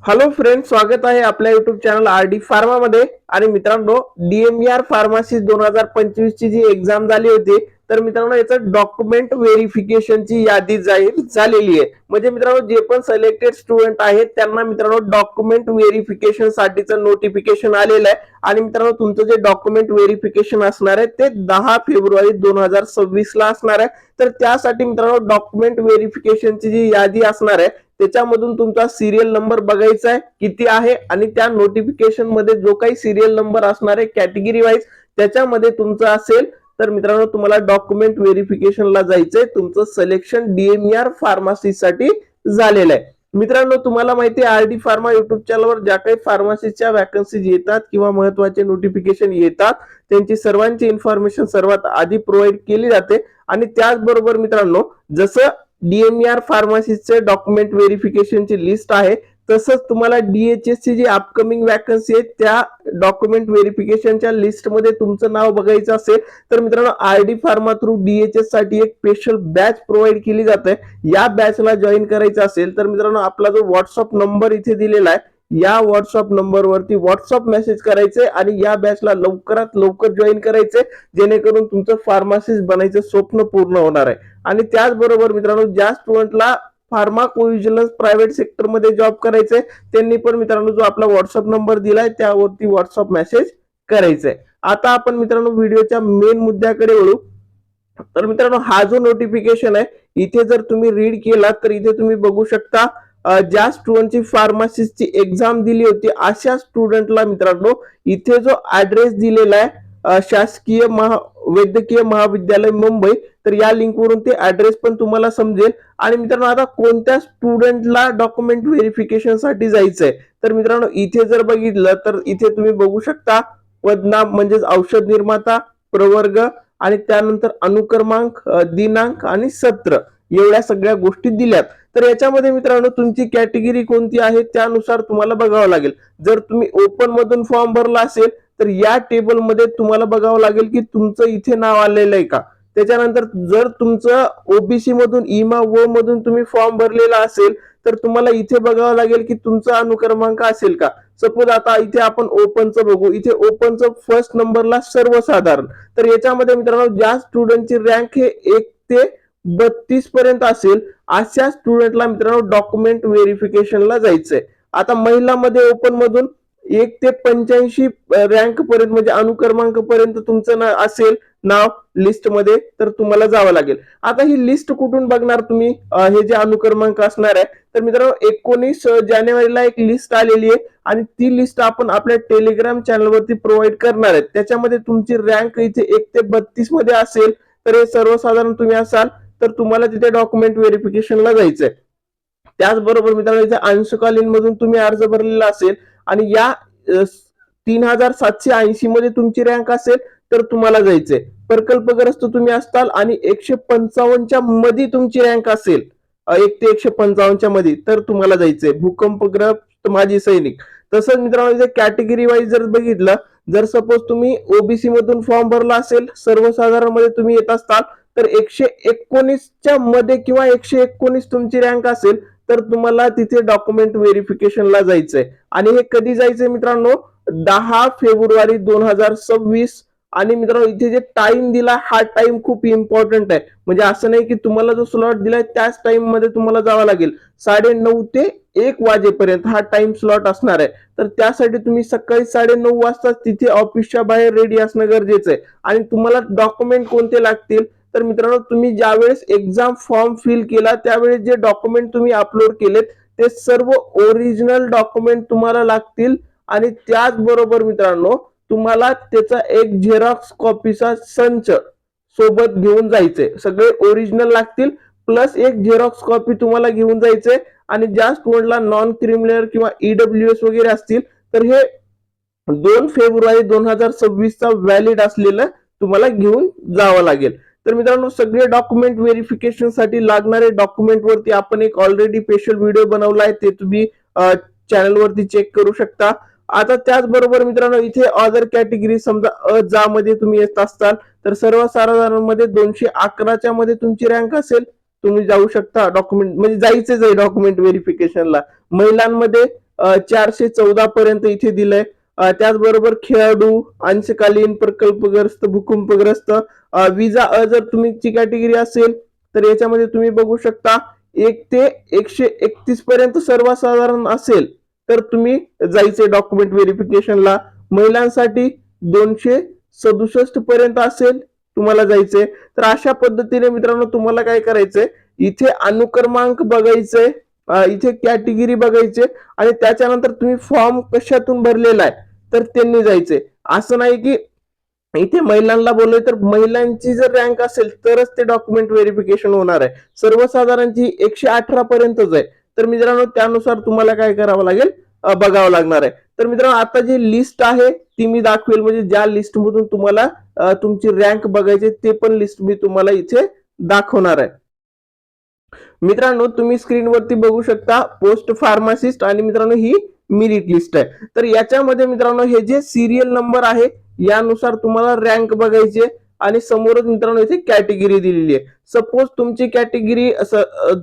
Hello friend, स्वागत आहे आपल्या युट्यूब चॅनल आरडी फार्मा मध्ये. आणि मित्रांनो, डीएमईआर फार्मासिस्ट 2025 ची जी एक्झाम झाली होती, तर मित्रांनो याचं डॉक्युमेंट व्हेरिफिकेशनची यादी जाहीर झालेली आहे. म्हणजे मित्रांनो, जे पण सिलेक्टेड स्टुडंट आहेत त्यांना मित्रांनो डॉक्युमेंट व्हेरिफिकेशन साठीचं नोटिफिकेशन आलेलं आहे. आणि मित्रांनो, तुमचं जे डॉक्युमेंट व्हेरिफिकेशन असणार आहे ते 10 फेब्रुवारी 2026 ला असणार आहे. तर त्यासाठी मित्रांनो डॉक्युमेंट व्हेरिफिकेशनची जी यादी असणार आहे त्याच्यामधून तुमचा सिरियल नंबर बघायचा आहे किती आहे, आणि त्या नोटिफिकेशन मध्ये जो काही सिरियल नंबर असणार आहे कॅटेगरी वाईज त्याच्यामध्ये तुमचं असेल तर मित्रांनो तुम्हाला डॉक्युमेंट व्हेरिफिकेशनला जायचंय. तुमचं सिलेक्शन डीएमईआर फार्मसी साठी झालेलं आहे. मित्रांनो, तुम्हाला माहिती आहे आरडी फार्मा युट्यूब चॅनलवर ज्या काही फार्मसीच्या वॅकन्सीज येतात किंवा महत्वाचे नोटिफिकेशन येतात त्यांची सर्वांची इन्फॉर्मेशन सर्वात आधी प्रोव्हाइड केली जाते. आणि त्याचबरोबर मित्रांनो, जसं डीएमईआर फार्मसीचे डॉक्युमेंट व्हेरिफिकेशनची लिस्ट आहे तसंच तुम्हाला डीएचएस ची जी अपकमिंग वॅकन्सी आहे त्या डॉक्युमेंट व्हेरिफिकेशनच्या लिस्ट मध्ये तुमचं नाव बघायचं असेल तर मित्रांनो आरडी फार्मा थ्रू डीएचएस साठी एक स्पेशल बॅच प्रोव्हाइड केली जाते. या बॅचला जॉईन करायचं असेल तर मित्रांनो आपला जो व्हॉट्सअप नंबर इथे दिलेला आहे या व्हॉट्सअप नंबरवरती व्हॉट्सअप मेसेज करायचे आणि या बॅचला लवकरात लवकर जॉईन करायचे, जेणेकरून तुमचं फार्मासिस्ट बनायचं स्वप्न पूर्ण होणार आहे. आणि त्याचबरोबर मित्रांनो, ज्या स्टुडंटला फार्मा कोव्हिजिलन्स प्रायव्हेट सेक्टर मध्ये जॉब करायचंय त्यांनी पण मित्रांनो जो आपला व्हॉट्सअप नंबर दिलाय त्यावरती व्हॉट्सअप मेसेज करायचंय. आता आपण मित्रांनो व्हिडिओच्या मेन मुद्द्याकडे वळू. तर मित्रांनो, हा जो नोटिफिकेशन आहे इथे जर तुम्ही रीड केला तर इथे तुम्ही बघू शकता ज्या स्टुडंटची फार्मसिस्टची एक्झाम दिली होती अशा स्टुडंटला मित्रांनो इथे जो ऍड्रेस दिलेला आहे शासकीय वैद्यकीय महाविद्यालय मुंबई, तर या लिंकवरून ते ऍड्रेस पण तुम्हाला समजेल. आणि मित्रांनो, आता कोणत्या स्टुडंटला डॉक्युमेंट व्हेरिफिकेशन साठी जायचंय तर मित्रांनो इथे जर बघितलं तर इथे तुम्ही बघू शकता पदनाम म्हणजेच औषध निर्माता, प्रवर्ग आणि त्यानंतर अनुक्रमांक, दिनांक आणि सत्र एवढ्या सगळ्या गोष्टी दिल्यात. तर याच्यामध्ये मित्रांनो तुमची कॅटेगरी कोणती आहे त्यानुसार तुम्हाला बघावं लागेल. जर तुम्ही ओपन मधून फॉर्म भरला असेल तर या टेबल मध्ये तुम्हाला बघावं लागेल की तुमचं इथे नाव आलेलं आहे का. त्याच्यानंतर जर तुमचं ओबीसी मधून इमा व मधून तुम्ही फॉर्म भरलेला असेल तर तुम्हाला इथे बघावं लागेल की तुमचा अनुक्रमांक असेल का. सपोज आता इथे आपण ओपनचं बघू, इथे ओपनचं फर्स्ट नंबरला सर्वसाधारण. तर याच्यामध्ये मित्रांनो ज्या स्टुडंटची रँक हे 1 ते 32 पर्यंत असेल अशा स्टुडंटला मित्रांनो डॉक्युमेंट व्हेरिफिकेशनला जायचंय. आता महिलांमध्ये ओपन मधून 1 ते 85 रँक पर्यंत म्हणजे अनुक्रमांक पर्यंत तुमचं असेल नाव लिस्ट मध्ये तर तुम्हाला जावं लागेल. आता ही लिस्ट कुठून बघणार तुम्ही हे जे अनुक्रमांक असणार आहे तर मित्रांनो 19 जानेवारीला एक लिस्ट आलेली आहे आणि ती लिस्ट आपण आपल्या टेलिग्राम चॅनलवरती प्रोव्हाइड करणार आहे. त्याच्यामध्ये तुमची रँक इथे 1 ते 32 मध्ये असेल तर हे सर्वसाधारण तुम्ही असाल तर तुम्हाला तिथे डॉक्युमेंट व्हेरिफिकेशनला जायचंय. त्याचबरोबर मित्रांनो इथे अंशकालीन मधून तुम्ही अर्ज भरलेला असेल आणि या 3780 मध्ये तुमची रँक असेल तर तुम्हाला जायचंय. प्रकल्पग्रस्त तुम्ही असताल आणि 155 च्या मध्ये तुमची रँक असेल 1 ते 155 च्या मध्ये तर तुम्हाला जायचंय. भूकंपग्रस्त माजी सैनिक. तसंच मित्रांनो इथे कॅटेगरी वाईज जर बघितलं, जर सपोज तुम्ही ओबीसी मधून फॉर्म भरला असेल सर्वसाधारण मध्ये तुम्ही येत असताल तर 119 च्या मध्ये किंवा 119 तुमची रँक असेल तर तुम्हाला तिथे डॉक्युमेंट व्हेरिफिकेशनला जायचंय. आणि हे कधी जायचंय मित्रांनो 10 फेब्रुवारी 2026. आणि मित्रांनो इथे जे टाइम दिला हा टाइम खूप इम्पॉर्टंट आहे. म्हणजे असं नाही की तुम्हाला जो स्लॉट दिलाय त्याच टाइम मध्ये तुम्हाला जावं लागेल. 9:30 ते 1 वाजेपर्यंत हा टाइम स्लॉट असणार आहे. तर त्यासाठी तुम्ही सकाळी 9:30 वाजता तिथे ऑफिसच्या बाहेर रेडी असणं गरजेचं आहे. आणि तुम्हाला डॉक्युमेंट कोणते लागतील तर मित्रांनो तुम्ही ज्यावेळेस एक्झाम फॉर्म फिल केला त्यावेळेस जे डॉक्युमेंट तुम्ही अपलोड केलेत ते सर्व ओरिजिनल डॉक्युमेंट तुम्हाला लागतील. आणि त्याचबरोबर मित्रांनो तुम्हाला त्याचा एक झेरॉक्स कॉपीचा संच सोबत घेऊन जायचंय. सगळे ओरिजिनल लागतील प्लस एक झेरॉक्स कॉपी तुम्हाला घेऊन जायचंय. आणि ज्या स्टुडंटला नॉन क्रिमिनल किंवा ईडब्ल्यूएस वगैरे असतील तर हे 2 फेब्रुवारी 2026 चा व्हॅलिड असलेलं तुम्हाला घेऊन जावं लागेल. तर मित्रांनो सगळे डॉक्युमेंट व्हेरिफिकेशन साठी लागणारे डॉक्युमेंट वरती आपण एक ऑलरेडी स्पेशल व्हिडिओ बनवला आहे, ते तुम्ही चॅनल वरती चेक करू शकता. आता त्याचबरोबर मित्रांनो इथे अदर कॅटेगरी समजा जा मध्ये तुम्ही येत असताल तर सर्वसाधारण मध्ये 211 च्या मध्ये तुमची रँक असेल तुम्ही जाऊ शकता. डॉक्युमेंट म्हणजे जायचंच आहे डॉक्युमेंट व्हेरिफिकेशनला. महिलांमध्ये 414 पर्यंत इथे दिलंय. त्याचबरोबर खेळाडू, अंशकालीन, प्रकल्पग्रस्त, भूकंपग्रस्त, विजा जर तुमची कॅटेगरी असेल तर याच्यामध्ये तुम्ही बघू शकता 1 ते 131 पर्यंत सर्वसाधारण असेल तर तुम्ही जायचे डॉक्युमेंट व्हेरिफिकेशनला. महिलांसाठी 267 पर्यंत असेल तुम्हाला जायचंय. तर अशा पद्धतीने मित्रांनो तुम्हाला काय करायचंय, इथे अनुक्रमांक बघायचंय, इथे कॅटेगरी बघायचे आणि त्याच्यानंतर तुम्ही फॉर्म कशातून भरलेला आहे तर त्यांनी जायचंय. असं नाही की इथे महिलांना बोललोय तर महिलांची जर रँक असेल तरच ते डॉक्युमेंट व्हेरिफिकेशन होणार आहे. सर्वसाधारणची 118 पर्यंतच आहे. तर मित्रांनो त्यानुसार तुम्हाला काय करावं लागेल, बघावं लागणार आहे. तर मित्रांनो आता जी लिस्ट आहे ती मी दाखवेल, म्हणजे ज्या लिस्ट मधून तुम्हाला तुमची रँक बघायची ते पण लिस्ट मी तुम्हाला इथे दाखवणार आहे. मित्रांनो तुम्ही स्क्रीनवरती बघू शकता पोस्ट फार्मासिस्ट आणि मित्रांनो ही मेरिट लिस्ट आहे. तर याच्यामध्ये मित्रांनो हे जे सिरियल नंबर आहे यानुसार तुम्हाला रँक बघायची आणि समोरच मित्रांनो इथे कॅटेगरी दिलेली आहे. सपोज तुमची कॅटेगरी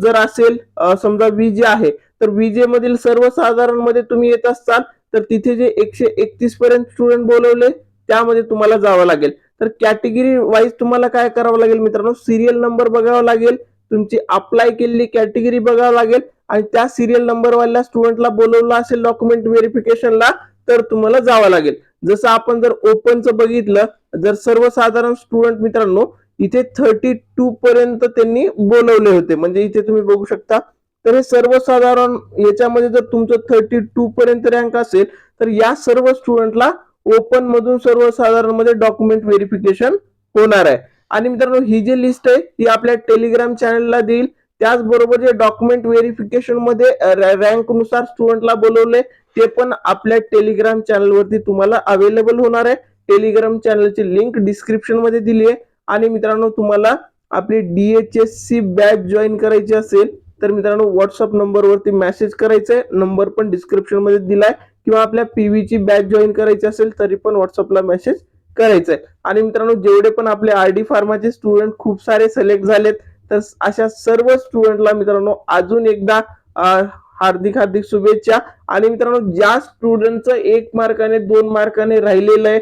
जर असेल समजा विजे आहे तर विजे मधील सर्वसाधारण मध्ये तुम्ही येत असाल तर तिथे जे 131 पर्यंत स्टुडंट बोलवले त्यामध्ये तुम्हाला जावं लागेल. तर कॅटेगरी वाईज तुम्हाला काय करावं लागेल मित्रांनो, सिरियल नंबर बघावा लागेल, तुमची अप्लाय केलेली कॅटेगरी बघावं लागेल आणि त्या सिरियल नंबर वाल्या स्टुडंटला बोलवलं असेल डॉक्युमेंट व्हेरिफिकेशनला तर तुम्हाला जावं लागेल. जसं आपण जर ओपनचं बघितलं, जर सर्वसाधारण स्टुडंट मित्रांनो इथे 32 पर्यंत त्यांनी बोलवले होते, म्हणजे इथे तुम्ही बघू शकता. तर हे सर्वसाधारण याच्यामध्ये जर तुमचं 32 पर्यंत रँक असेल तर या सर्व स्टुडंटला ओपन मधून सर्वसाधारण मध्ये डॉक्युमेंट व्हेरिफिकेशन होणार आहे. आणि मित्रांनो ही जी लिस्ट आहे ही आपल्या टेलिग्राम चॅनलला देईल. त्याचबरोबर जे डॉक्युमेंट व्हेरिफिकेशन मध्ये रँक नुसार स्टुडंटला बोलवले ते पण आपल्या टेलिग्राम चॅनलवरती तुम्हाला अवेलेबल होणार आहे. टेलिग्राम चॅनलची लिंक डिस्क्रिप्शन मध्ये दिली आहे. आणि मित्रांनो तुम्हाला आपली DHSC बॅच जॉईन करायची असेल तर मित्रांनो व्हॉट्सअप नंबरवरती मेसेज करायचा आहे, नंबर पण डिस्क्रिप्शन मध्ये दिलाय. किंवा आपल्या पीव्हीची बॅच जॉईन करायची असेल तरी पण व्हॉट्सअपला मेसेज करायचा आहे. आणि मित्रांनो जेवढे पण आपले RD फार्माचे स्टुडंट खूप सारे सिलेक्ट झालेत तर अशा सर्व स्टुडंटला मित्रांनो अजून एकदा हार्दिक हार्दिक शुभेच्छा. आणि मित्रांनो ज्या स्टुडंटचं 1 मार्काने 2 मार्काने राहिलेलं आहे,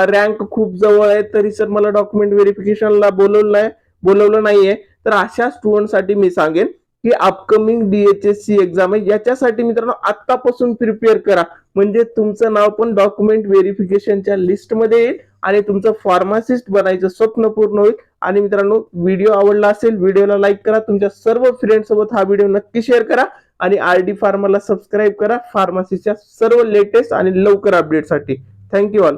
रँक खूप जवळ आहे तरी सर मला डॉक्युमेंट व्हेरिफिकेशनला बोलवलं नाहीये तर अशा स्टुडंटसाठी मी सांगेन की अपकमिंग DHSC एक्झाम आहे, याच्यासाठी मित्रांनो आतापासून प्रिपेअर करा, म्हणजे तुमचं नाव पण डॉक्युमेंट व्हेरिफिकेशनच्या लिस्टमध्ये येईल आणि तुमचं फार्मासिस्ट बनायचं स्वप्न पूर्ण होईल. आणि मित्रांनो व्हिडिओ आवडला असेल व्हिडिओला लाईक करा, तुमच्या सर्व फ्रेंड सोबत हा व्हिडिओ नक्की शेअर करा आणि RD फार्माला सबस्क्राईब करा फार्मसीच्या सर्व लेटेस्ट आणि लवकर अपडेटसाठी. Thank you all.